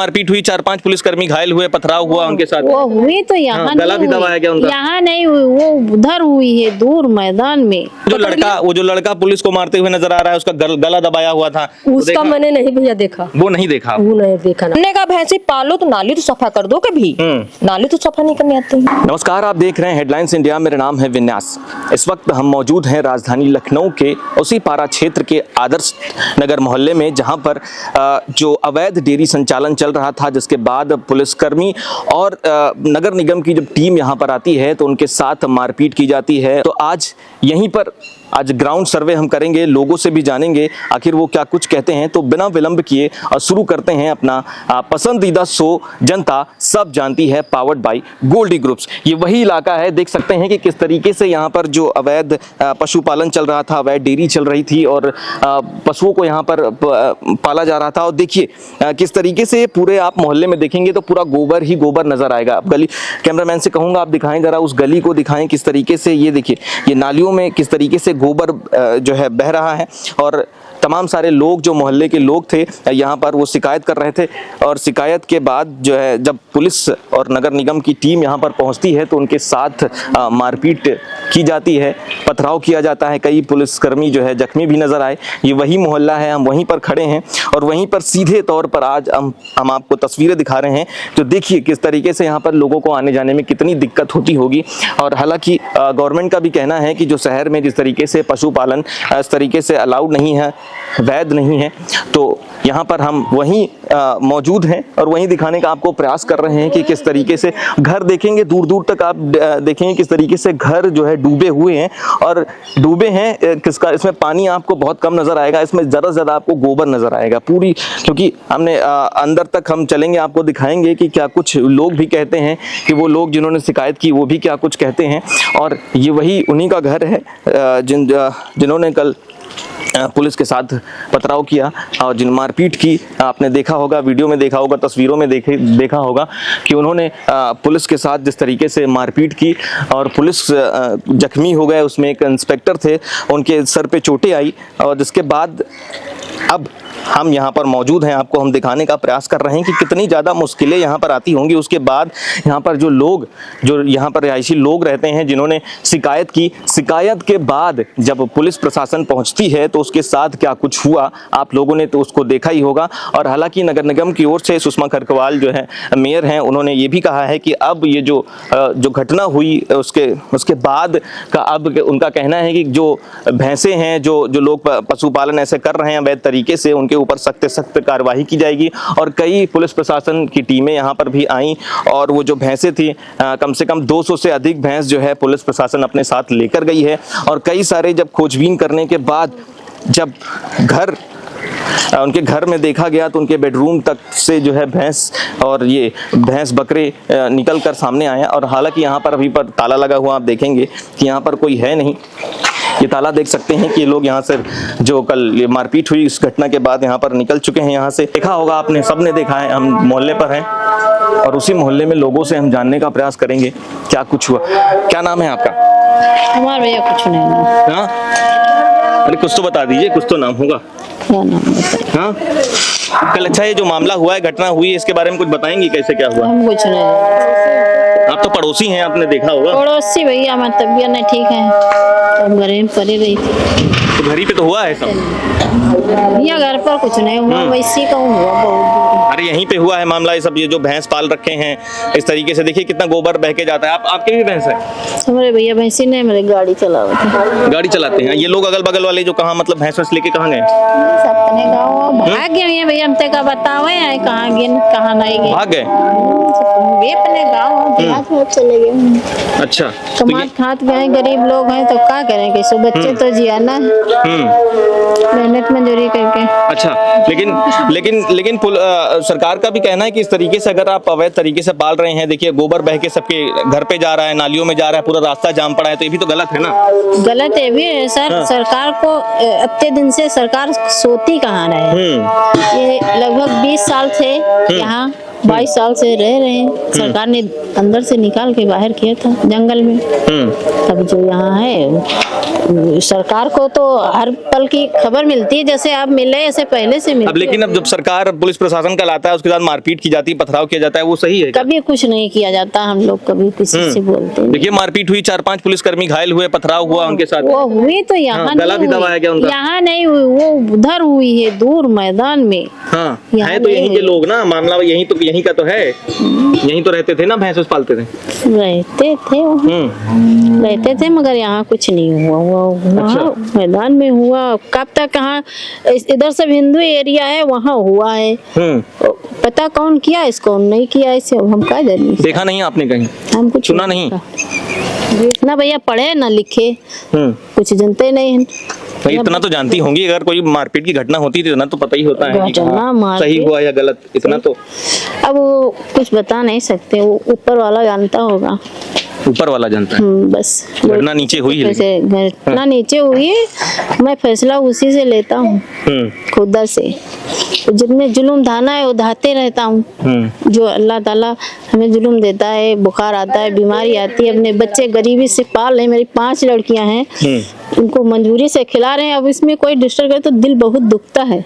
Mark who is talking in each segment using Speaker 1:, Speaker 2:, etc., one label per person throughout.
Speaker 1: मारपीट हुई, 4-5 पुलिसकर्मी घायल हुए, पथराव हुआ उनके साथ।
Speaker 2: वो हुई तो यहाँ
Speaker 1: गला भी दबाया गया उनका?
Speaker 2: यहाँ नहीं हुई, वो उधर हुई है दूर मैदान में।
Speaker 1: वो जो लड़का पुलिस को मारते हुए नजर आ रहा है, उसका गला दबाया हुआ था,
Speaker 3: उसका मैंने नहीं भैया देखा।
Speaker 1: वो नहीं देखा?
Speaker 3: वो नहीं देखा। हमने कहा भैंसी पालो तो नाली तो सफा कर दो कभी। नाली तो सफा नहीं करने आती।
Speaker 1: नमस्कार, आप देख रहे हैं हेडलाइंस इंडिया। मेरा नाम है विन्यास। इस वक्त हम मौजूद हैं राजधानी लखनऊ के उसी पारा क्षेत्र के आदर्श नगर मोहल्ले में, जहां पर जो अवैध डेयरी संचालन चल रहा था, जिसके बाद पुलिसकर्मी और नगर निगम की जब टीम यहां पर आती है तो उनके साथ मारपीट की जाती है। तो आज यहीं पर ग्राउंड सर्वे हम करेंगे, लोगों से भी जानेंगे आखिर वो क्या कुछ कहते हैं। तो बिना विलंब किए शुरू करते हैं अपना पसंदीदा शो जनता सब जानती है, पावर्ड बाय गोल्डी ग्रुप्स। ये वही इलाका है, देख सकते हैं कि किस तरीके से यहाँ पर जो अवैध पशुपालन चल रहा था, अवैध डेयरी चल रही थी और पशुओं को यहाँ पर पाला जा रहा था। और देखिए किस तरीके से पूरे आप मोहल्ले में देखेंगे तो पूरा गोबर ही गोबर नजर आएगा। आप गली, कैमरामैन से कहूँगा आप दिखाएं जरा, उस गली को दिखाएं किस तरीके से। ये देखिए, ये नालियों में किस तरीके से गोबर जो है बह रहा है और तमाम सारे लोग जो मोहल्ले के लोग थे यहाँ पर वो शिकायत कर रहे थे। और शिकायत के बाद जो है जब पुलिस और नगर निगम की टीम यहाँ पर पहुँचती है तो उनके साथ मारपीट की जाती है, पथराव किया जाता है। कई पुलिसकर्मी जो है जख्मी भी नजर आए। ये वही मोहल्ला है, हम वहीं पर खड़े हैं और वहीं पर सीधे तौर पर आज हम आपको तस्वीरें दिखा रहे हैं। तो देखिए किस तरीके से यहाँ पर लोगों को आने जाने में कितनी दिक्कत होती होगी। और हालांकि गवर्नमेंट का भी कहना है कि जो शहर में जिस तरीके से पशुपालन इस तरीके से अलाउड नहीं है, वैध नहीं है, तो यहाँ पर हम वहीं मौजूद हैं और वहीं दिखाने का आपको प्रयास कर रहे हैं कि किस तरीके से घर देखेंगे, दूर दूर तक आप देखेंगे किस तरीके से घर जो है डूबे हुए हैं। और डूबे हैं किसका, इसमें पानी आपको बहुत कम नजर आएगा, इसमें ज़्यादा से ज़्यादा आपको गोबर नजर आएगा पूरी। क्योंकि हमने अंदर तक हम चलेंगे, आपको दिखाएंगे कि क्या कुछ लोग भी कहते हैं, कि वो लोग जिन्होंने शिकायत की वो भी क्या कुछ कहते हैं। और ये वही उन्हीं का घर है जिन्होंने कल पुलिस के साथ पथराव किया और जिन मारपीट की आपने देखा होगा, वीडियो में देखा होगा, तस्वीरों में देखा होगा कि उन्होंने पुलिस के साथ जिस तरीके से मारपीट की और पुलिस जख्मी हो गए। उसमें एक इंस्पेक्टर थे, उनके सर पे चोटें आई। और जिसके बाद अब हम यहाँ पर मौजूद हैं, आपको हम दिखाने का प्रयास कर रहे हैं कि कितनी ज़्यादा मुश्किलें यहाँ पर आती होंगी। उसके बाद यहाँ पर जो यहाँ पर रिहायशी लोग रहते हैं जिन्होंने शिकायत की, शिकायत के बाद जब पुलिस प्रशासन पहुँचती है तो उसके साथ क्या कुछ हुआ आप लोगों ने तो उसको देखा ही होगा। और हालांकि नगर निगम की ओर से सुषमा खरकवाल जो है मेयर हैं, उन्होंने ये भी कहा है कि अब ये जो घटना हुई उसके बाद का अब उनका कहना है कि जो भैंसे हैं, जो लोग पशुपालन ऐसे कर रहे हैं अवैध तरीके से, उनके ऊपर सख्त कार्रवाई की जाएगी। और कई पुलिस प्रशासन की टीमें यहाँ पर भी आई और वो जो भैंसे थी कम से कम 200 से अधिक भैंस जो है पुलिस प्रशासन अपने साथ लेकर गई है। और कई सारे जब खोजबीन करने के बाद जब उनके घर में देखा गया तो उनके बेडरूम तक से जो है भैंस और ये भैंस बकरे निकल कर सामने आए। और हालांकि यहाँ पर अभी पर ताला लगा हुआ, आप देखेंगे कि यहाँ पर कोई है नहीं। ये ताला देख सकते हैं कि ये लोग यहाँ से जो कल ये मारपीट हुई इस घटना के बाद यहाँ पर निकल चुके हैं। यहाँ से देखा होगा आपने, सबने देखा है। हम मोहल्ले पर हैं और उसी मोहल्ले में लोगों से हम जानने का प्रयास करेंगे क्या कुछ हुआ। क्या नाम है आपका?
Speaker 2: हमारे भैया कुछ नहीं नाम।
Speaker 1: हाँ, अरे कुछ तो बता दीजिए, कुछ तो नाम होगा।
Speaker 2: क्या नाम बताइए?
Speaker 1: हाँ कल, अच्छा ये जो मामला हुआ है, घटना हुई है, इसके बारे में कुछ बताएंगी कैसे क्या हुआ?
Speaker 2: हम कुछ नहीं।
Speaker 1: आप तो पड़ोसी हैं, आपने देखा होगा।
Speaker 2: पड़ोसी भैया, हमारी तबीयत नहीं ठीक है तो घर में पड़ी रही थी।
Speaker 1: तो घर ही पे तो हुआ है सब?
Speaker 2: भैया घर पर कुछ नहीं हुआ, वैसे का हुआ बहुत।
Speaker 1: अरे यहीं पे हुआ है मामला ये सब। ये जो भैंस पाल रखे हैं इस तरीके से, देखिए कितना गोबर बह के जाता है। आपके भी भैंस है?
Speaker 2: हमारे भैया भैंसी नहीं, मेरे गाड़ी चलाते।
Speaker 1: गाड़ी चलाते हैं ये लोग। अगल बगल वाले जो कहाँ मतलब भैंस वैंस लेके कहाँ गए?
Speaker 2: अपने गाँव भाग गए भैया, हम तक बतावे हैं कहाँ गिन कहाँ नहीं गए।
Speaker 1: भाग गए?
Speaker 2: वे अपने गाँव चले गए।
Speaker 1: अच्छा,
Speaker 2: कमात खात गए, गरीब लोग हैं तो क्या करेंगे, सो बच्चे तो जियाना है मेहनत मजदूरी करके।
Speaker 1: अच्छा, लेकिन सरकार का भी कहना है कि इस तरीके से अगर आप अवैध तरीके से पाल रहे हैं, देखिए गोबर बह के सबके घर पे जा रहा है, नालियों में जा रहा है, पूरा रास्ता जाम पड़ा है, तो ये भी तो गलत है ना?
Speaker 2: गलत है भी है सर। हाँ। सरकार को इतने दिन से सरकार सोती कहाँ रहे। ये लगभग 20 साल से यहाँ 22 साल से रह रहे हैं। सरकार ने अंदर से निकाल के बाहर किया था जंगल में। अब जो यहाँ है सरकार को तो हर पल की खबर मिलती है, जैसे आप मिले ऐसे पहले से
Speaker 1: अब
Speaker 2: मिलती
Speaker 1: लेकिन अब जब सरकार पुलिस प्रशासन का लाता है उसके साथ मारपीट की जाती है, पथराव किया जाता है, वो सही है क्या?
Speaker 2: कभी कुछ नहीं किया जाता, हम लोग कभी किसी से बोलते नहीं।
Speaker 1: देखिए मारपीट हुई, 4-5 पुलिसकर्मी घायल हुए, पथराव हुआ उनके साथ।
Speaker 2: वो हुई तो यहाँ
Speaker 1: गला भी
Speaker 2: नहीं
Speaker 1: दबाया
Speaker 2: हुई,
Speaker 1: क्या उनका?
Speaker 2: यहाँ नहीं हुई, वो उधर हुई है दूर मैदान में।
Speaker 1: हाँ
Speaker 2: यहाँ
Speaker 1: है तो यहीं
Speaker 2: नहीं
Speaker 1: के लोग ना, मामला यहीं का तो है, यहीं तो रहते थे ना, भैंस पालते थे।
Speaker 2: रहते थे रहते थे मगर यहाँ कुछ नहीं हुआ। वहाँ मैदान में हुआ, कब तक कहाँ, इधर सब हिंदू एरिया है, वहाँ हुआ है। पता कौन किया इसको, नहीं किया इसे, हम क्या जाने।
Speaker 1: देखा नहीं आपने कहीं?
Speaker 2: हम कुछ
Speaker 1: सुना नहीं?
Speaker 2: ना भैया, पढ़े ना लिखे, कुछ जानते नहीं हैं।
Speaker 1: भाई इतना तो जानती होंगी, अगर कोई मारपीट की घटना होती थी इतना तो पता ही होता है कि
Speaker 2: घटना
Speaker 1: हाँ,
Speaker 2: मारपीट-
Speaker 1: सही हुआ या गलत, इतना तो
Speaker 2: अब वो कुछ बता नहीं सकते, वो ऊपर वाला जानता होगा।
Speaker 1: ऊपर वाला जानता है।
Speaker 2: बस
Speaker 1: घटना नीचे हुई है
Speaker 2: वैसे घटना नीचे हुई है, मैं फैसला उसी से लेता हूँ, खुदा से। जितने जुल्म ढाना है वो ढाते रहता हूँ। जो अल्लाह ताला हमें जुल्म देता है, बुखार आता है, बीमारी आती है, अपने बच्चे गरीबी से पाल रहे, मेरी 5 लड़कियां हैं, उनको मंजूरी से खिला रहे हैं। अब इसमें कोई डिस्टर्ब करे तो दिल बहुत दुखता है।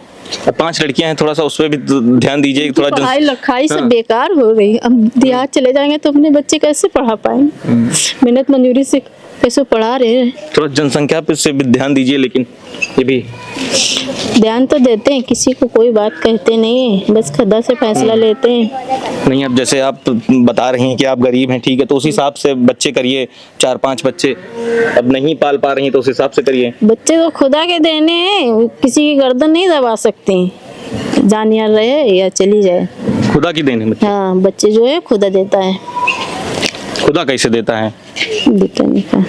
Speaker 1: अब 5 लड़कियां हैं, थोड़ा सा उस पर भी ध्यान दीजिए थोड़ा।
Speaker 2: पढ़ाई लिखाई सब बेकार हो गई, अब देहात चले जाएंगे तो अपने बच्चे कैसे पढ़ा पाएंगे? मेहनत मंजूरी से कैसे पढ़ा रहे हैं।
Speaker 1: थोड़ा जनसंख्या पे से भी ध्यान दीजिए, लेकिन ये भी
Speaker 2: ध्यान तो देते हैं, किसी को कोई बात कहते नहीं है, बस खुदा से फैसला लेते हैं।
Speaker 1: नहीं। अब जैसे आप बता रही हैं कि आप गरीब हैं, ठीक है, तो उस हिसाब से बच्चे करिए, 4-5 बच्चे। अब नहीं पाल पा रही हैं तो उस हिसाब से करिए।
Speaker 2: बच्चे तो खुदा के देने हैं, किसी की गर्दन नहीं दबा सकते, जानिया रहे या चली जाए।
Speaker 1: खुदा की देन है बच्चे।
Speaker 2: हाँ, बच्चे जो है खुदा देता है,
Speaker 1: खुदा कैसे देता है?
Speaker 2: दिक्कत नहीं का।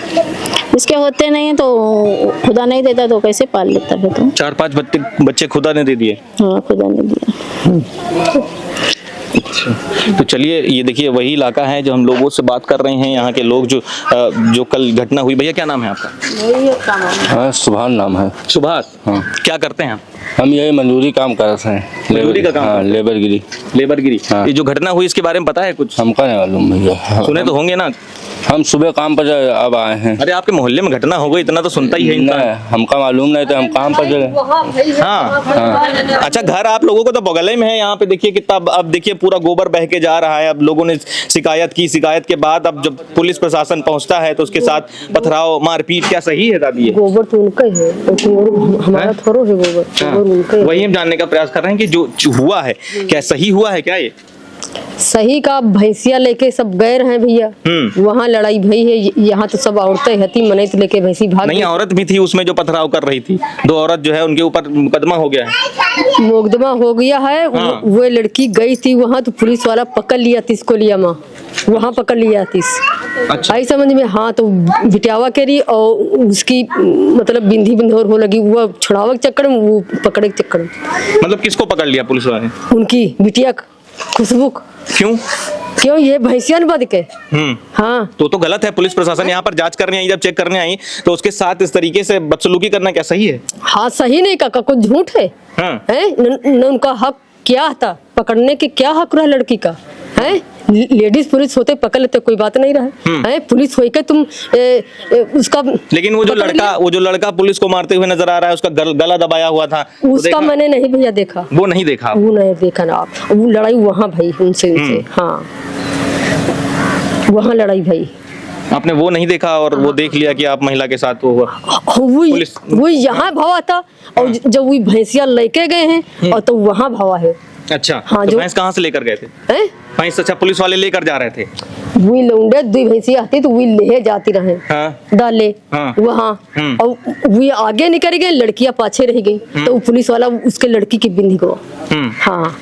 Speaker 2: इसके होते नहीं है तो खुदा नहीं देता तो कैसे पाल लेता है? तो
Speaker 1: 4-5 बच्चे खुदा ने दे दिए।
Speaker 2: हाँ, खुदा ने दिया।
Speaker 1: तो चलिए, ये देखिए वही इलाका है जो हम लोगों से बात कर रहे हैं, यहाँ के लोग जो कल घटना हुई। भैया क्या नाम है आपका?
Speaker 4: हाँ, सुभान नाम है।
Speaker 1: सुभाष।
Speaker 4: हाँ।
Speaker 1: क्या करते हैं आप?
Speaker 4: हम यही मजदूरी काम करते हैं।
Speaker 1: मजदूरी का काम?
Speaker 4: हाँ, लेबरगिरी।
Speaker 1: लेबरगिरी।
Speaker 4: हाँ।
Speaker 1: ये जो घटना हुई इसके बारे में पता है कुछ?
Speaker 4: हमका नहीं मालूम भैया।
Speaker 1: सुने तो होंगे ना।
Speaker 4: हम सुबह काम पर अब आए हैं।
Speaker 1: अरे आपके मोहल्ले में घटना हो गई, इतना तो सुनता ही है इंसान।
Speaker 4: नहीं, हमका मालूम नहीं तो हम काम पर चले।
Speaker 1: हाँ। अच्छा, घर आप लोगों को तो बगल में है, यहाँ पे देखिए कितना, अब देखिए पूरा गोबर बह के जा रहा है। अब लोगों ने शिकायत की, शिकायत के बाद अब जब पुलिस प्रशासन पहुंचता है तो उसके साथ पथराव, मारपीट, क्या सही है दादी?
Speaker 5: गोबर तो उनका ही है, तो हमारा थोड़ा है गोबर, गोबर उनका ही है।
Speaker 1: वही हम जानने का प्रयास कर रहे हैं कि जो हुआ है क्या सही हुआ है क्या? ये
Speaker 5: सही का भैंसिया लेके सब गए हैं भैया, वहाँ लड़ाई भई है। यहाँ तो सब औरतें हती मने तो लेके भैंसी भाग
Speaker 1: नहीं,
Speaker 5: गई।
Speaker 1: औरत भी थी उसमें जो पथराव कर रही थी। 2 औरत जो है उनके ऊपर मुकदमा हो गया है।
Speaker 5: मुकदमा हो गया है।
Speaker 1: हाँ।
Speaker 5: वो लड़की गई थी वहाँ तो पुलिस वाला पकड़ लिया थी, इसको लिया माँ वहाँ पकड़ लिया थी।
Speaker 1: अच्छा।
Speaker 5: आई समझ में। हाँ, तो बिटियावा करी और उसकी मतलब बिंदी बंधोर हो लगी, वो छुड़ावा के चक्कर में, वो पकड़े के चक्कर में।
Speaker 1: मतलब किसको पकड़ लिया पुलिस वाले?
Speaker 5: उनकी बिटिया खुशबू। क्यों ये भैंसिया ने बद के। हाँ,
Speaker 1: तो गलत है। पुलिस प्रशासन यहाँ पर जांच करने आई, जब चेक करने आई तो उसके साथ इस तरीके से बदसलूकी करना क्या सही है?
Speaker 5: हाँ सही नहीं का कुछ झूठ है।
Speaker 1: हाँ।
Speaker 5: है न उनका हक क्या था, पकड़ने के क्या हक रहा लड़की का है? लेडीज पुलिस होते पकड़ लेते, कोई बात नहीं रहा है। पुलिस होके तुम उसका।
Speaker 1: लेकिन वो जो लड़का पुलिस को मारते हुए नजर आ रहा है, उसका गला दबाया हुआ था,
Speaker 5: उसका मैंने नहीं भैया देखा।
Speaker 1: वो नहीं देखा?
Speaker 5: वो नहीं देखा ना आप। वो लड़ाई वहाँ भाई उनसे। हाँ, वहाँ लड़ाई भाई।
Speaker 1: आपने वो नहीं देखा और वो देख लिया कि आप महिला के साथ हुआ?
Speaker 5: वो यहाँ भावा था, और जब वो भैंसिया लेके गए हैं और तो वहाँ भावा है।
Speaker 1: अच्छा।
Speaker 5: हाँ,
Speaker 1: तो
Speaker 5: जो
Speaker 1: भैंस कहाँ से लेकर गए थे?
Speaker 5: हैं?
Speaker 1: भैंस अच्छा पुलिस वाले लेकर जा रहे थे?
Speaker 5: वो लौंडे 2 भैंसिया आती तो वो ले जाती रहे।
Speaker 1: हाँ।
Speaker 5: डाले
Speaker 1: हाँ।
Speaker 5: वहाँ, और वो आगे निकल गए, लड़कियां पाछे रह गई, तो वो पुलिस वाला उसके लड़की की बिंदी को। हाँ।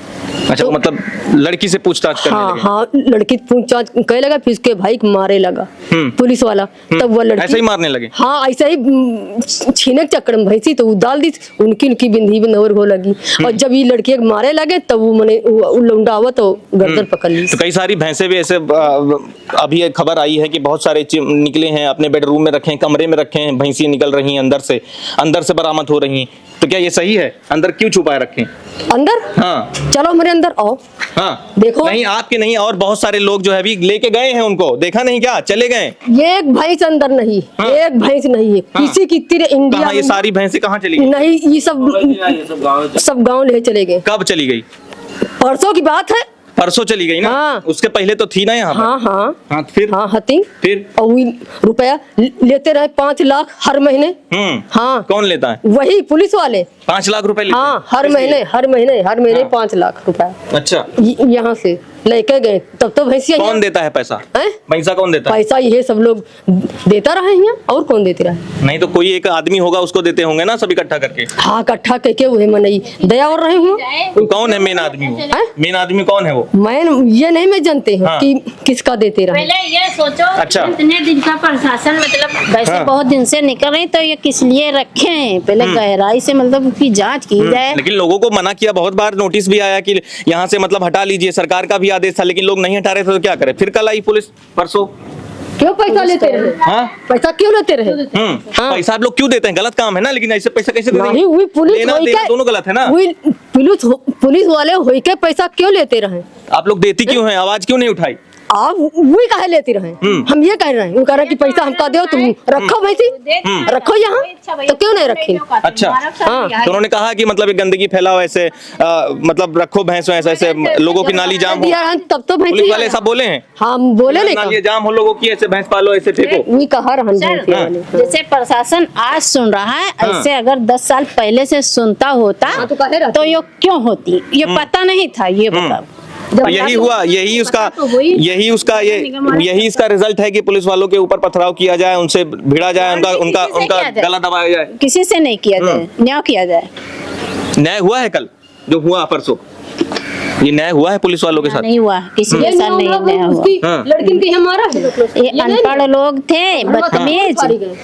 Speaker 1: अच्छा, मतलब लड़की से पूछताछ करने
Speaker 5: हाँ
Speaker 1: लगे?
Speaker 5: हाँ, लड़की पूछताछ कहे लगा, फिर उसके भाई को मारे लगा पुलिस वाला। तब वो लड़की
Speaker 1: ऐसे ही मारने लगे?
Speaker 5: हाँ, ऐसा ही छीने के चक्कर में भैंसी तो डाल दी, उनकी बिंदी बंधोर हो लगी। और जब ये लड़की मारे लगे तब वो मने लौंडा हुआ तो गर्दन पकड़ ली।
Speaker 1: तो कई सारी भैंसे भी ऐसे, अभी एक खबर आई है कि बहुत सारे निकले हैं, अपने बेडरूम में रखे हैं, कमरे में रखे हैं, भैंसी निकल रही हैं अंदर से बरामद हो रही हैं। तो क्या ये सही है? अंदर क्यों छुपाए रखें?
Speaker 5: अंदर?
Speaker 1: हाँ।
Speaker 5: चलो हमारे अंदर अंदर आओ,
Speaker 1: हाँ
Speaker 5: देखो।
Speaker 1: नहीं आपके नहीं, और बहुत सारे लोग जो है अभी लेके गए हैं उनको, देखा नहीं क्या, चले गए?
Speaker 5: ये एक भैंस अंदर नहीं,
Speaker 1: हाँ।
Speaker 5: एक भैंस नहीं है किसी की तीर इंडिया
Speaker 1: कहाँ ये
Speaker 5: में
Speaker 1: सारी भैंसें कहाँ चली गई?
Speaker 5: नहीं, ये सब गांव ले चले गए।
Speaker 1: कब चली गई?
Speaker 5: परसों की बात है।
Speaker 1: परसों चली गई ना?
Speaker 5: हाँ।
Speaker 1: उसके पहले तो थी ना यहाँ पर?
Speaker 5: हाँ हाँ
Speaker 1: हाँ फिर?
Speaker 5: हाँ हती।
Speaker 1: फिर?
Speaker 5: और वही रुपया लेते रहे 5 लाख हर महीने। हाँ
Speaker 1: कौन लेता है?
Speaker 5: वही पुलिस वाले।
Speaker 1: 5 लाख रुपए लेते
Speaker 5: हाँ
Speaker 1: हैं?
Speaker 5: हर महीने
Speaker 1: हाँ।
Speaker 5: 5 लाख रुपया
Speaker 1: अच्छा,
Speaker 5: यहाँ से लेके गए। तब तो भैंसिया
Speaker 1: कौन देता है पैसा?
Speaker 5: हैं?
Speaker 1: पैसा कौन देता है?
Speaker 5: पैसा ये सब लोग देता रहे हैं, और कौन देते रहे?
Speaker 1: नहीं तो कोई एक आदमी होगा उसको देते होंगे ना, सब इकट्ठा करके।
Speaker 5: हाँ इकट्ठा करके वही मनई दया और रहे हूँ।
Speaker 1: कौन है मेन आदमी? वो
Speaker 5: हैं?
Speaker 1: मेन आदमी कौन है वो?
Speaker 5: मैं ये नहीं मैं जानते हूँ
Speaker 1: हाँ।
Speaker 5: कि किसका देते रहे।
Speaker 2: पहले ये सोचो,
Speaker 1: अच्छा।
Speaker 2: इतने दिन का प्रशासन मतलब वैसे
Speaker 1: हाँ।
Speaker 2: बहुत दिन से निकल रही, तो ये किस लिए रखे हैं? पहले गहराई से मतलब उसकी जांच की जाए।
Speaker 1: लेकिन लोगों को मना किया, बहुत बार नोटिस भी आया कि यहाँ से मतलब हटा लीजिए, सरकार का भी आदेश था, लेकिन लोग नहीं हटा रहे थे, तो क्या करे? फिर कल आई पुलिस परसों।
Speaker 5: क्यों पैसा लेते रहे?
Speaker 1: हाँ?
Speaker 5: पैसा क्यों लेते रहे? हाँ।
Speaker 1: पैसा आप लोग क्यों देते हैं? गलत काम है ना, लेकिन ऐसे पैसा कैसे दे देंगे?
Speaker 5: नहीं हुई पुलिस
Speaker 1: लेना
Speaker 5: होई
Speaker 1: देना
Speaker 5: के-
Speaker 1: दोनों गलत है ना।
Speaker 5: हुई पुलिस वाले होई के पैसा क्यों लेते रहे?
Speaker 1: आप लोग देती क्यों हैं? आवाज क्यों नहीं उठाई?
Speaker 5: आप वही काहे लेते रहे? हम ये कह रहे हैं, वो कह रहे हैं कि पैसा हमका दो, तुम रखो भैंसी, रखो यहाँ, तो क्यों नहीं रखे?
Speaker 1: अच्छा।
Speaker 5: हाँ।
Speaker 1: तो उन्होंने कहा कि मतलब ये गंदगी फैलाओ, ऐसे मतलब रखो भैंस ऐसे ऐसे लोगों की नाली जाम हो।
Speaker 5: दिया है, तब तो
Speaker 1: पुलिस
Speaker 5: भैंसी
Speaker 1: वाले ऐसा बोले हैं?
Speaker 5: हम बोले नहीं
Speaker 1: नाली जाम हो लोगों की, ऐसे भैंस पालो, ऐसे फेंको।
Speaker 5: वही कहा रहन भैंसी
Speaker 2: सर,
Speaker 5: वाले।
Speaker 2: जैसे प्रशासन आज सुन रहा है, ऐसे अगर 10 साल पहले से सुनता होता
Speaker 5: हाँ, तो काहे रहती?
Speaker 2: तो ये क्यों होती? ये पता नहीं था, ये बताओ।
Speaker 1: तो यही हुआ, यही उसका
Speaker 2: पता तो हुई।
Speaker 1: यही उसका यही इसका रिजल्ट है कि पुलिस वालों के ऊपर पथराव किया जाए, उनसे भिड़ा जाए, उनका उनका
Speaker 2: किसी से
Speaker 1: उनका
Speaker 2: किया जाए?
Speaker 1: गला दबाया जाए।
Speaker 2: किसी से नहीं किया जाए, न्याय किया जाए।
Speaker 1: न्याय हुआ है कल जो हुआ परसों? ये न्याय हुआ है पुलिस वालों के साथ?
Speaker 2: नहीं हुआ, किसी के साथ नहीं न्याय हुआ।
Speaker 5: उसकी
Speaker 1: हाँ।
Speaker 5: लड़की की हमारा है।
Speaker 2: ये अनपढ़ लोग थे, बदतमीज।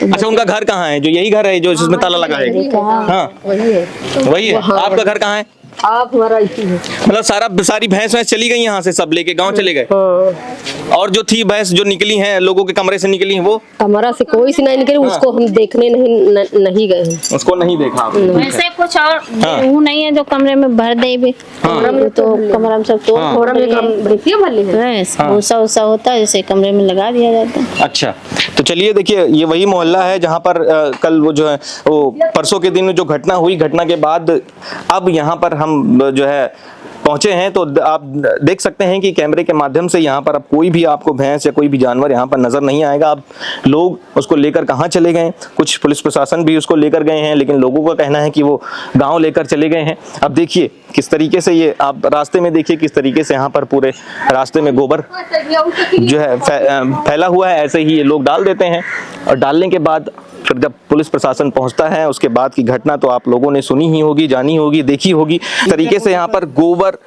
Speaker 1: अच्छा, उनका घर कहाँ है? जो यही घर है जो जिसमें ताला लगा है? हाँ
Speaker 5: वही है।
Speaker 1: वही है। आपका घर कहाँ है?
Speaker 5: आप हमारा इसी है।
Speaker 1: मतलब सारी भैंस वैंस चली गई यहाँ से, सब लेके गांव चले गए?
Speaker 5: हाँ।
Speaker 1: और जो थी भैंस जो निकली हैं लोगों के कमरे से निकली हैं, वो
Speaker 5: हमारा से कोई सी नहीं निकली, उसको हम देखने नहीं गए हैं।
Speaker 1: उसको नहीं देखा आपने?
Speaker 2: वैसे कुछ और
Speaker 1: हाँ।
Speaker 2: वो नहीं है जो कमरे में भर दे भी। कमरा में तो कमरा में सब तोड़
Speaker 1: हाँ।
Speaker 2: फोड़
Speaker 5: में हम भैंसिया वाले हैं।
Speaker 2: भूसा उसा होता है, जैसे कमरे में लगा दिया जाता है।
Speaker 1: अच्छा, तो चलिए देखिए, ये वही मोहल्ला है जहाँ पर कल वो जो है वो परसों के दिन जो घटना हुई, घटना के बाद अब यहाँ पर हम जो है पहुंचे हैं, तो आप देख सकते हैं कि कैमरे के माध्यम से यहाँ पर अब कोई भी आपको भैंस या कोई भी जानवर यहाँ पर नजर नहीं आएगा। अब लोग उसको लेकर कहाँ चले गए? कुछ पुलिस प्रशासन भी उसको लेकर गए हैं, लेकिन लोगों का कहना है कि वो गांव लेकर चले गए हैं। अब देखिए किस तरीके से ये आप रास्ते में देखिए किस तरीके से यहाँ पर पूरे रास्ते में गोबर जो है फैला हुआ है, ऐसे ही ये लोग डाल देते हैं। और डालने के बाद फिर जब पुलिस प्रशासन पहुंचता है, उसके बाद की घटना तो आप लोगों ने सुनी ही होगी, जानी होगी, देखी होगी। इस तरीके से यहाँ पर गोबर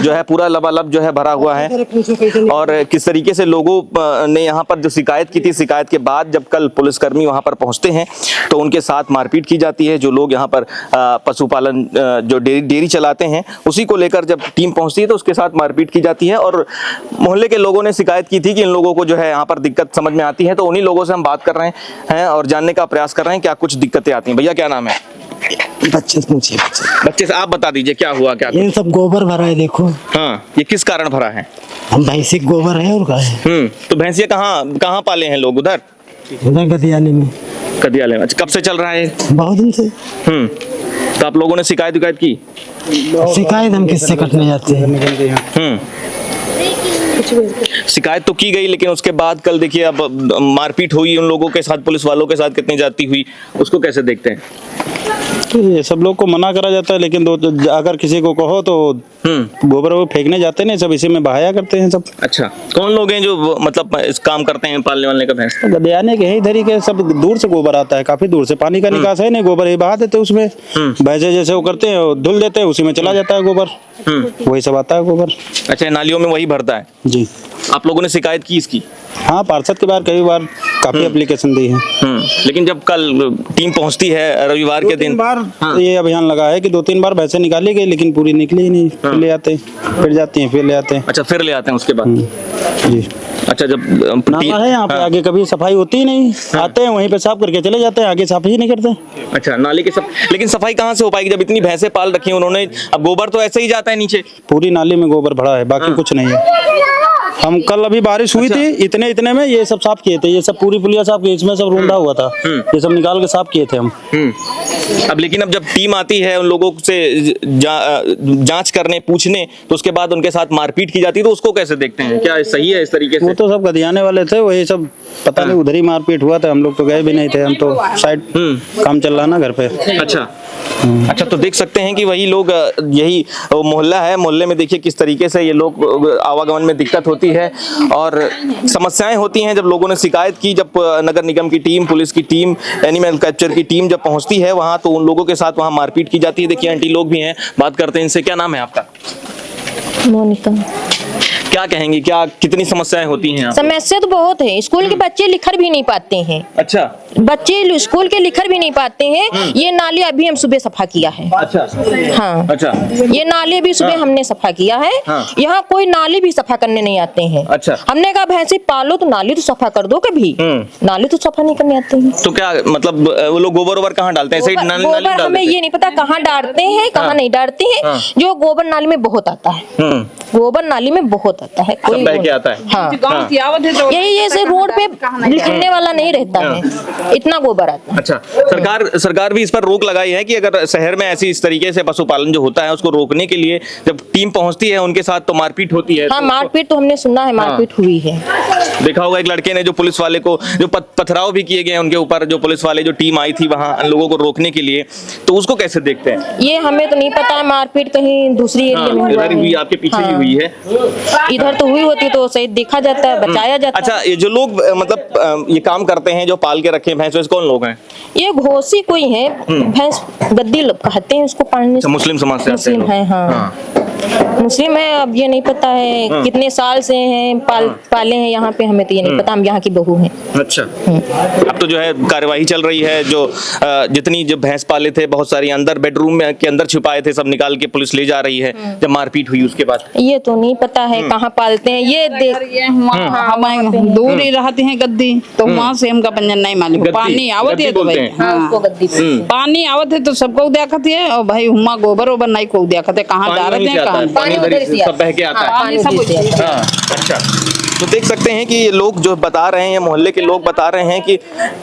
Speaker 1: जो है पूरा लबालब जो है भरा हुआ है, और किस तरीके से लोगों ने यहाँ पर जो शिकायत की थी, शिकायत के बाद जब कल पुलिसकर्मी वहाँ पर पहुँचते हैं तो उनके साथ मारपीट की जाती है। जो लोग यहाँ पर पशुपालन जो डेयरी चलाते हैं, उसी को लेकर जब टीम पहुँचती है तो उसके साथ मारपीट की जाती है। और मोहल्ले के लोगों ने शिकायत की थी कि इन लोगों को जो है यहाँ पर दिक्कत समझ में आती है, तो उन्हीं लोगों से हम बात कर रहे हैं और जानने का प्रयास कर रहे हैं क्या कुछ दिक्कतें आती हैं। भैया क्या नाम है?
Speaker 6: बच्चे से पूछिए।
Speaker 1: बच्चे से आप बता दीजिए क्या हुआ, क्या
Speaker 6: ये सब गोबर भरा है, देखो।
Speaker 1: हाँ, ये किस कारण भरा है?
Speaker 6: हम भैंसी गोबर है और का है।
Speaker 1: तो भैंसिया कहाँ कहाँ पाले हैं लोग? उधर
Speaker 6: उधर गदियाने में।
Speaker 1: कदियाले में। अच्छा, कब से चल रहा है?
Speaker 6: बहुत दिन से।
Speaker 1: तो आप लोगों ने शिकायत की?
Speaker 6: शिकायत हम किससे कटने जाते हैं?
Speaker 1: शिकायत तो की गई, लेकिन उसके बाद कल देखिए अब मारपीट हुई उन लोगों के साथ, पुलिस वालों के साथ कितनी जाती हुई, उसको कैसे देखते हैं?
Speaker 7: ये सब लोग को मना करा जाता है, लेकिन अगर किसी को कहो तो गोबर वो फेंकने जाते नहीं, सब इसी में बहाया करते हैं सब।
Speaker 1: अच्छा, कौन लोग हैं जो मतलब इस काम करते हैं पालने वालने का भैंस?
Speaker 7: गदियाने के ही धरी के सब दूर से गोबर आता है, काफी दूर से। पानी का निकास है नहीं, गोबर ही बहा देते उसमें। भैंसे जैसे वो करते हैं, धुल देते हैं, उसी में चला जाता है गोबर, वही सब आता है गोबर।
Speaker 1: अच्छा, नालियों में वही भरता है?
Speaker 7: जी।
Speaker 1: आप लोगों ने शिकायत की इसकी?
Speaker 7: हाँ, पार्षद के बार कई बार काफी एप्लीकेशन दी है।
Speaker 1: लेकिन जब कल टीम पहुंचती है रविवार के दिन,
Speaker 7: 2-3 बार ये अभियान लगा है कि 2-3 बार भैंसे निकाली गई, लेकिन पूरी निकली ही नहीं। फिर ले आते, फिर जाती हैं, फिर ले आते हैं।
Speaker 1: अच्छा, फिर ले आते हैं उसके बाद।
Speaker 7: जी,
Speaker 1: अच्छा, जब
Speaker 7: नाला है यहाँ पे, आगे कभी सफाई होती ही नहीं। आते हैं वहीं पे साफ करके चले जाते हैं, आगे साफ ही नहीं करते।
Speaker 1: अच्छा, नाले के सब, लेकिन सफाई कहाँ से हो पाएगी जब इतनी भैंसे पाल रखी हैं उन्होंने? अब गोबर तो ऐसे ही जाता है नीचे।
Speaker 7: पूरी नाली में गोबर भरा है, बाकी कुछ नहीं है। हम कल अभी बारिश हुई थी, इतने में ये सब साफ किए थे। ये सब पूरी पुलिया साफ की, इसमें सब रूंधा हुआ था, ये सब निकाल के साफ किए थे हम।
Speaker 1: अब लेकिन अब जब टीम आती है उन लोगों से जांच करने, पूछने, तो उसके बाद उनके साथ मारपीट की जाती है, तो उसको कैसे देखते हैं? क्या सही है इस तरीके से?
Speaker 7: वो तो सब गधियाने वाले थे, वही सब पता नहीं, उधर ही मारपीट हुआ था। हम लोग तो गए भी नहीं थे, हम तो साइड काम चल रहा ना घर पे।
Speaker 1: अच्छा, अच्छा, तो देख सकते हैं कि वही लोग, यही मोहल्ला है, मोहल्ले में देखिए किस तरीके से ये लोग आवागमन में दिक्कत होती है और समस्याएं होती हैं। जब लोगों ने शिकायत की, जब नगर निगम की टीम, पुलिस की टीम, एनिमल कैप्चर की टीम जब पहुंचती है वहां, तो उन लोगों के साथ वहां मारपीट की जाती है। देखिए आंटी लोग भी हैं, बात करते हैं इनसे। क्या नाम है आपका?
Speaker 2: मोनिका।
Speaker 1: क्या कहेंगी, क्या कितनी समस्याएं होती हैं यहाँ?
Speaker 3: समस्या तो बहुत है। स्कूल के बच्चे लिखर भी नहीं पाते हैं।
Speaker 1: अच्छा,
Speaker 3: बच्चे स्कूल के लिखर भी नहीं पाते हैं। ये नाली अभी हम सुबह सफा किया है।
Speaker 1: अच्छा,
Speaker 3: हाँ,
Speaker 1: अच्छा,
Speaker 3: ये नाली भी सुबह हमने सफा किया है।
Speaker 1: हाँ।
Speaker 3: यहाँ कोई नाली भी सफा करने नहीं आते हैं।
Speaker 1: अच्छा।
Speaker 3: हमने कहा भैंसे पालो तो नाली तो सफा कर दो कभी। नाली तो सफा नहीं करने आते हैं।
Speaker 1: तो क्या मतलब वो लोग गोबर वोबर कहाँ डालते हैं? ऐसे ही नाली
Speaker 3: गोबर
Speaker 1: डाल
Speaker 3: हमें
Speaker 1: देते
Speaker 3: ये नहीं पता कहाँ डालते हैं, कहाँ नहीं डालते हैं। जो गोबर नाली में बहुत आता है,
Speaker 1: हैं?
Speaker 3: गोबर नाली में बहुत आता है।
Speaker 1: सब बह के आता है।
Speaker 3: हाँ, यही जैसे रोड पे लिखने वाला नहीं रहता है, इतना गोबर आता है।
Speaker 1: अच्छा, सरकार भी इस पर रोक लगाई है कि अगर शहर में ऐसी इस तरीके से पशुपालन जो होता है उसको रोकने के लिए जब टीम पहुंचती है उनके साथ तो मारपीट होती है।
Speaker 3: हाँ,
Speaker 1: तो
Speaker 3: मारपीट तो हमने सुना है, मारपीट हुई है।
Speaker 1: देखा होगा एक लड़के ने जो पुलिस वाले को, जो पथराव भी किए गए उनके ऊपर, जो पुलिस वाले जो टीम आई थी वहां लोगों को रोकने के लिए, तो उसको कैसे देखते हैं?
Speaker 3: ये हमें तो नहीं पता है, मारपीट कहीं दूसरी एरिया में हुआ
Speaker 1: इधर भी
Speaker 3: है।
Speaker 1: आपके पीछे ही हुई है।
Speaker 3: इधर तो हुई होती तो सही देखा जाता है, बचाया जाता है।
Speaker 1: अच्छा, ये जो लोग मतलब ये काम करते हैं, जो पाल के रखे भैंस, कौन लोग हैं?
Speaker 3: ये घोसी कोई है, भैंस गद्दी कहते हैं उसको पालने।
Speaker 1: अच्छा, मुस्लिम समाज से आते हैं
Speaker 3: मुस्लिम
Speaker 1: लोग।
Speaker 3: है, हाँ, मुस्लिम है। अब ये नहीं पता है कितने साल से हैं पाले हैं यहाँ पे, हमें तो ये नहीं पता। हम यहाँ की बहू हैं।
Speaker 1: अच्छा, अब तो जो है कार्यवाही चल रही है। जो जितनी जो भैंस पाले थे, बहुत सारी अंदर बेडरूम में के अंदर छुपाए थे, सब निकाल के पुलिस ले जा रही है। जब मारपीट हुई उसके बाद
Speaker 3: ये तो नहीं पता है कहाँ पालते हैं। ये
Speaker 8: हम दूर ही रहते हैं गद्दी, तो वहाँ से हमका पंजन नहीं मालूम। पानी आवत है तो भाई,
Speaker 3: हाँ, उसको गद्दी बोलते हैं।
Speaker 8: पानी आवत है तो सबको देखत है, और भाई हुमा गोबर ओबर नहीं को देखत है, कहाँ जा रहे हैं, कहाँ
Speaker 1: पानी उधर से सब बह के आता है।
Speaker 3: पानी सब उधर से आता है।
Speaker 1: हाँ, अच्छा, तो देख सकते हैं कि ये लोग जो बता रहे हैं, ये मोहल्ले के लोग बता रहे हैं कि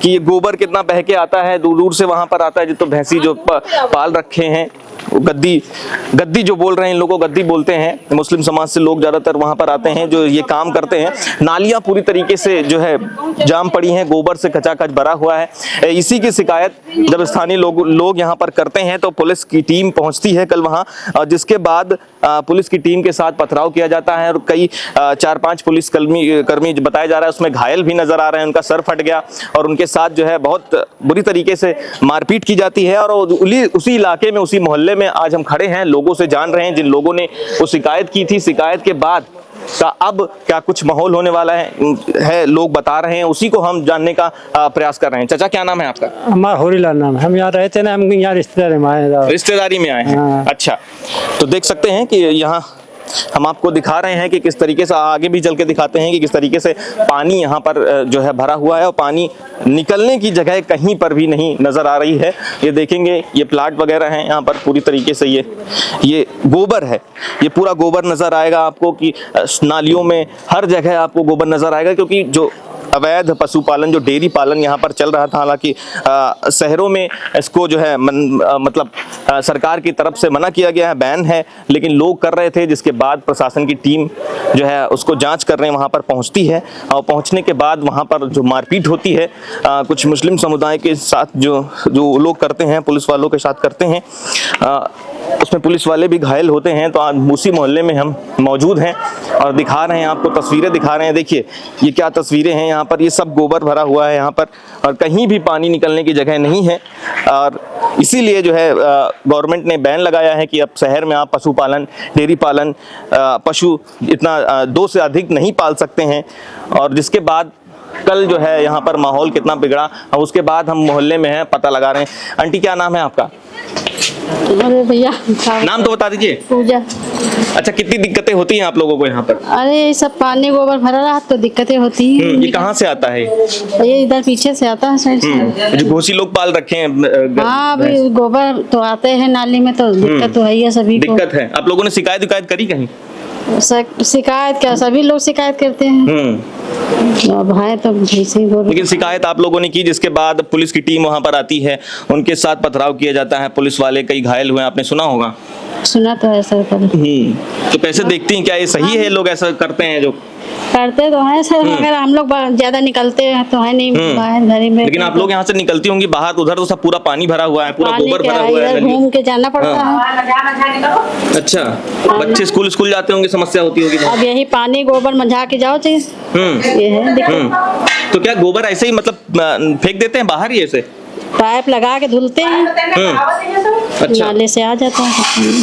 Speaker 1: ये गोबर कितना बह के आता है, दूर दूर से वहां पर आता है। जो तो भैंसी जो पाल रखे हैं, गद्दी जो बोल रहे हैं, इन लोगों को गद्दी बोलते हैं। मुस्लिम समाज से लोग ज्यादातर वहां पर आते हैं जो ये काम करते हैं। नालियां पूरी तरीके से जो है जाम पड़ी हैं, गोबर से खचाखच भरा हुआ है। इसी की शिकायत जब स्थानीय लोग यहाँ पर करते हैं तो पुलिस की टीम पहुंचती है कल वहां, जिसके बाद पुलिस की टीम के साथ पथराव किया जाता है और कई 4-5 पुलिस कर्मी बताया जा रहा है उसमें घायल भी नजर आ रहे हैं। उनका सर फट गया और उनके साथ जो है बहुत बुरी तरीके से मारपीट की जाती है। और उसी इलाके में, उसी मोहल्ले में आज हम खड़े हैं, लोगों से जान रहे हैं जिन लोगों ने वो शिकायत की थी। शिकायत के बाद का अब क्या कुछ माहौल होने वाला है लोग बता रहे हैं, उसी को हम जानने का प्रयास कर रहे हैं। चाचा, क्या नाम है आपका?
Speaker 6: हमारा होरीलाल नाम है। हम यहाँ रहते ना, हम यहाँ
Speaker 1: रिश्तेदारी में आए हैं।
Speaker 6: हाँ।
Speaker 1: अच्छा, तो देख सकते हैं कि यहाँ हम आपको दिखा रहे हैं कि किस तरीके से, आगे भी चल के दिखाते हैं कि किस तरीके से पानी यहाँ पर जो है भरा हुआ है और पानी निकलने की जगह कहीं पर भी नहीं नजर आ रही है। ये देखेंगे, ये प्लाट वगैरह हैं यहाँ पर, पूरी तरीके से ये गोबर है, ये पूरा गोबर नजर आएगा आपको कि नालियों में हर जगह आपको गोबर नजर आएगा, क्योंकि जो अवैध पशुपालन, जो डेयरी पालन यहाँ पर चल रहा था, हालांकि शहरों में इसको जो है मतलब सरकार की तरफ से मना किया गया है, बैन है, लेकिन लोग कर रहे थे, जिसके बाद प्रशासन की टीम जो है उसको जांच करने वहाँ पर पहुँचती है और पहुँचने के बाद वहाँ पर जो मारपीट होती है कुछ मुस्लिम समुदाय के साथ जो लोग करते हैं, पुलिस वालों के साथ करते हैं, उसमें पुलिस वाले भी घायल होते हैं। तो आज उसी मोहल्ले में हम मौजूद हैं और दिखा रहे हैं आपको, तस्वीरें दिखा रहे हैं। देखिए ये क्या तस्वीरें हैं यहाँ पर ये सब गोबर भरा हुआ है यहाँ पर, और कहीं भी पानी निकलने की जगह नहीं है। और इसीलिए जो है गवर्नमेंट ने बैन लगाया है कि अब शहर में आप पशुपालन, डेयरी पालन, पशु इतना 2 से अधिक नहीं पाल सकते हैं। और जिसके बाद कल जो है यहाँ पर माहौल कितना बिगड़ा, और उसके बाद हम मोहल्ले में हैं, पता लगा रहे हैं। आंटी क्या नाम है आपका?
Speaker 2: अरे भैया
Speaker 1: नाम तो बता दीजिए।
Speaker 2: पूजा।
Speaker 1: अच्छा, कितनी दिक्कतें होती हैं आप लोगों को यहाँ पर?
Speaker 2: अरे ये सब पानी गोबर भरा रहा तो दिक्कतें होती हैं।
Speaker 1: ये कहाँ से आता है?
Speaker 2: ये इधर पीछे से आता है साइड से।
Speaker 1: जो घोसी लोग पाल रखे हैं।
Speaker 2: हाँ, अभी गोबर तो आते हैं नाली में, तो दिक्कत तो है ही है सभी को।
Speaker 1: दिक्कत है। आप लोगों ने शिकायत करी कहीं?
Speaker 2: शिकायत क्या, सभी लोग शिकायत करते हैं। अब है तो ऐसे ही गोबर।
Speaker 1: लेकिन शिकायत आप लोगों ने की, जिसके बाद पुलिस की टीम वहां पर आती है, उनके साथ पथराव किया जाता है, पुलिस वाले कई घायल हुए, आपने सुना होगा?
Speaker 2: सुना तो है सर।
Speaker 1: तो कैसे देखती हैं, क्या ये सही है लोग ऐसा करते हैं? जो
Speaker 2: करते तो है सर, मगर हम लोग ज्यादा निकलते हैं तो है नहीं बाहर घर में।
Speaker 1: लेकिन आप लोग यहाँ से निकलती होंगी बाहर, उधर तो सब पूरा पानी भरा हुआ है, पूरा गोबर भरा हुआ है,
Speaker 2: घूम के जाना पड़ता है।
Speaker 1: अच्छा, बच्चे स्कूल जाते होंगे, समस्या होती होगी।
Speaker 2: अब यही पानी गोबर मंझा के जाओ चाहिए, ये है दिक्कत।
Speaker 1: तो क्या गोबर ऐसे ही मतलब फेंक देते हैं बाहर ही ऐसे?
Speaker 2: पाइप लगा के धुलते हैं,
Speaker 1: अच्छा,
Speaker 2: नाले से आ जाता है।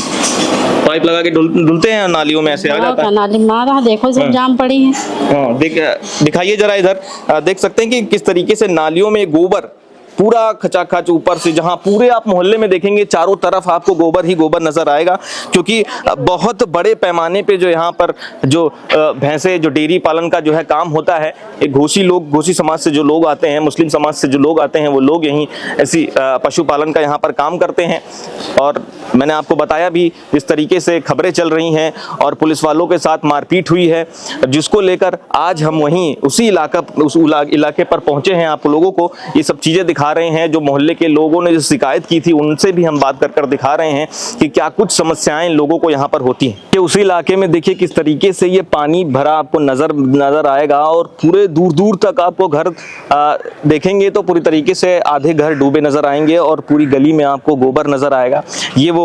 Speaker 1: पाइप लगा के धुलते हैं, नालियों में ऐसे आ जाता है।
Speaker 2: नाली मारा देखो सब जाम पड़ी है।
Speaker 1: हाँ, दिखाइए जरा इधर। देख सकते हैं कि किस तरीके से नालियों में गोबर पूरा खचाखच ऊपर से, जहां पूरे आप मोहल्ले में देखेंगे चारों तरफ आपको गोबर ही गोबर नजर आएगा, क्योंकि बहुत बड़े पैमाने पे जो यहाँ पर जो भैंसे, जो डेयरी पालन का जो है काम होता है, एक घोसी समाज से जो लोग आते हैं, मुस्लिम समाज से जो लोग आते हैं, वो लोग यहीं ऐसी पशुपालन का यहाँ पर काम करते हैं। और मैंने आपको बताया भी जिस तरीके से खबरें चल रही हैं और पुलिस वालों के साथ मारपीट हुई है, जिसको लेकर आज हम वहीं उस इलाके पर पहुंचे हैं, आप लोगों को ये सब चीजें दिखा रहे हैं। जो मोहल्ले के लोगों ने जो शिकायत की थी, उनसे भी हम बात कर दिखा रहे हैं कि क्या कुछ समस्याएं लोगों को यहाँ पर होती हैं। कि उसी इलाके में देखिए किस तरीके से ये पानी भरा आपको नजर आएगा, और पूरे दूर दूर तक आपको घर देखेंगे तो पूरी तरीके से आधे घर डूबे नजर आएंगे, और पूरी गली में आपको गोबर नजर आएगा। ये वो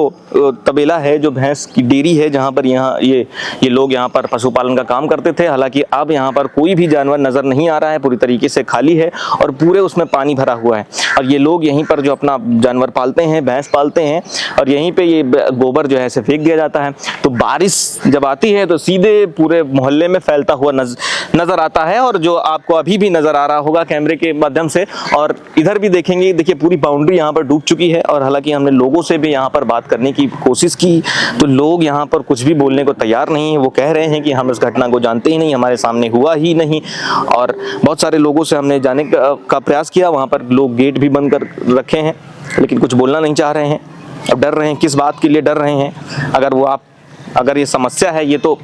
Speaker 1: तबेला है जो भैंस की डेयरी है, जहाँ पर ये लोग यहाँ पर पशुपालन का काम करते थे। हालांकि अब यहाँ पर कोई भी जानवर नजर नहीं आ रहा है, पूरी तरीके से खाली है और पूरे उसमें पानी भरा हुआ है। और ये लोग यहीं पर जो अपना जानवर पालते हैं, भैंस पालते हैं, और यहीं पे ये गोबर जो है ऐसे फेंक दिया जाता है। तो बारिश जब आती है तो सीधे पूरे मोहल्ले में फैलता हुआ नजर आता है, और जो आपको अभी भी नजर आ रहा होगा कैमरे के माध्यम से। और इधर भी देखेंगे, देखिए पूरी बाउंड्री यहाँ पर डूब चुकी है। और हालांकि हमने लोगों से भी यहाँ पर बात करने की कोशिश की, तो लोग यहाँ पर कुछ भी बोलने को तैयार नहीं है। वो कह रहे हैं कि हम इस घटना को जानते ही नहीं, हमारे सामने हुआ ही नहीं। और बहुत सारे लोगों से हमने जाने का प्रयास किया, वहाँ पर लोग गेट भी बंद कर रखे हैं, लेकिन कुछ बोलना नहीं चाह रहे हैं। अब डर रहे हैं, किस बात के लिए डर रहे हैं? अगर ये समस्या है, ये तो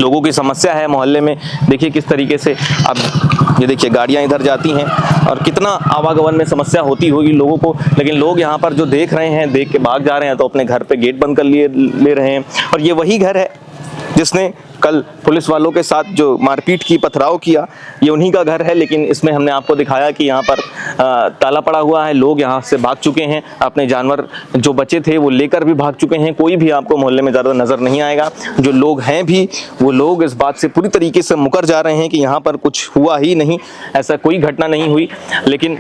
Speaker 1: लोगों की समस्या है मोहल्ले में। देखिए किस तरीके से, अब ये देखिए गाड़ियां इधर जाती हैं, और कितना आवागमन में समस्या होती होगी लोगों को। लेकिन लोग यहाँ पर जो देख रहे हैं, देख के भाग जा रहे हैं, तो अपने घर पे गेट बंद कर ले रहे हैं। और ये वही घर है जिसने कल पुलिस वालों के साथ जो मारपीट की, पथराव किया, ये उन्हीं का घर है। लेकिन इसमें हमने आपको दिखाया कि यहाँ पर ताला पड़ा हुआ है, लोग यहाँ से भाग चुके हैं, अपने जानवर जो बचे थे वो लेकर भी भाग चुके हैं। कोई भी आपको मोहल्ले में ज़्यादा नज़र नहीं आएगा। जो लोग हैं भी, वो लोग इस बात से पूरी तरीके से मुकर जा रहे हैं कि यहाँ पर कुछ हुआ ही नहीं, ऐसा कोई घटना नहीं हुई। लेकिन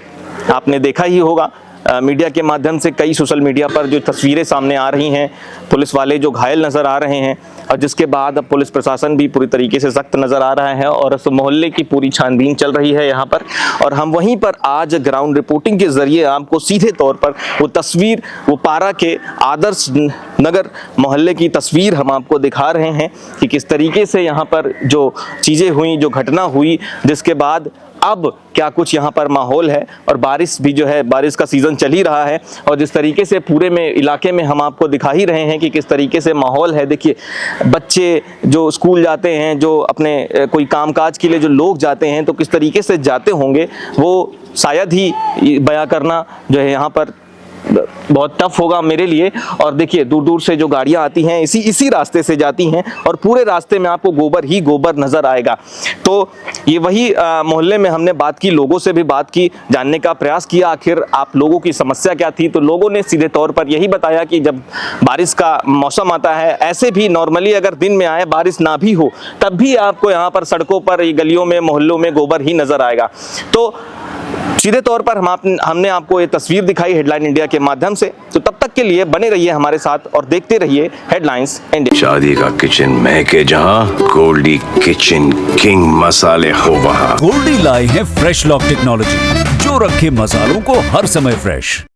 Speaker 1: आपने देखा ही होगा मीडिया के माध्यम से, कई सोशल मीडिया पर जो तस्वीरें सामने आ रही हैं, पुलिस वाले जो घायल नज़र आ रहे हैं, और जिसके बाद अब पुलिस प्रशासन भी पूरी तरीके से सख्त नज़र आ रहा है, और उस मोहल्ले की पूरी छानबीन चल रही है यहाँ पर। और हम वहीं पर आज ग्राउंड रिपोर्टिंग के ज़रिए आपको सीधे तौर पर वो तस्वीर, वो पारा के आदर्श नगर मोहल्ले की तस्वीर हम आपको दिखा रहे हैं कि किस तरीके से यहाँ पर जो चीज़ें हुई, जो घटना हुई, जिसके बाद अब क्या कुछ यहाँ पर माहौल है। और बारिश भी जो है, बारिश का सीज़न चल ही रहा है, और जिस तरीके से पूरे में इलाके में हम आपको दिखा ही रहे हैं कि किस तरीके से माहौल है। देखिए बच्चे जो स्कूल जाते हैं, जो अपने कोई कामकाज के लिए जो लोग जाते हैं, तो किस तरीके से जाते होंगे वो शायद ही बयां करना जो है यहाँ पर बहुत टफ होगा मेरे लिए। और देखिए दूर दूर से जो गाड़ियां आती हैं इसी रास्ते से जाती हैं और पूरे रास्ते में आपको गोबर ही गोबर नजर आएगा। तो ये वही मोहल्ले में हमने बात की, लोगों से भी बात की, जानने का प्रयास किया आखिर आप लोगों की समस्या क्या थी। तो लोगों ने सीधे तौर पर यही बताया कि जब बारिश का मौसम आता है, ऐसे भी नॉर्मली अगर दिन में आए बारिश ना भी हो तब भी आपको यहाँ पर सड़कों पर, गलियों में, मोहल्लों में गोबर ही नजर आएगा। तो सीधे तौर पर हमने आपको ये तस्वीर दिखाई हेडलाइन इंडिया के माध्यम से। तो तब तक के लिए बने रहिए हमारे साथ और देखते रहिए हेडलाइंस इंडिया।
Speaker 9: शादी का किचन महके जहां, गोल्डी किचन किंग मसाले हो वहां।
Speaker 10: गोल्डी लाए हैं फ्रेश लॉक टेक्नोलॉजी जो रखे मसालों को हर समय फ्रेश।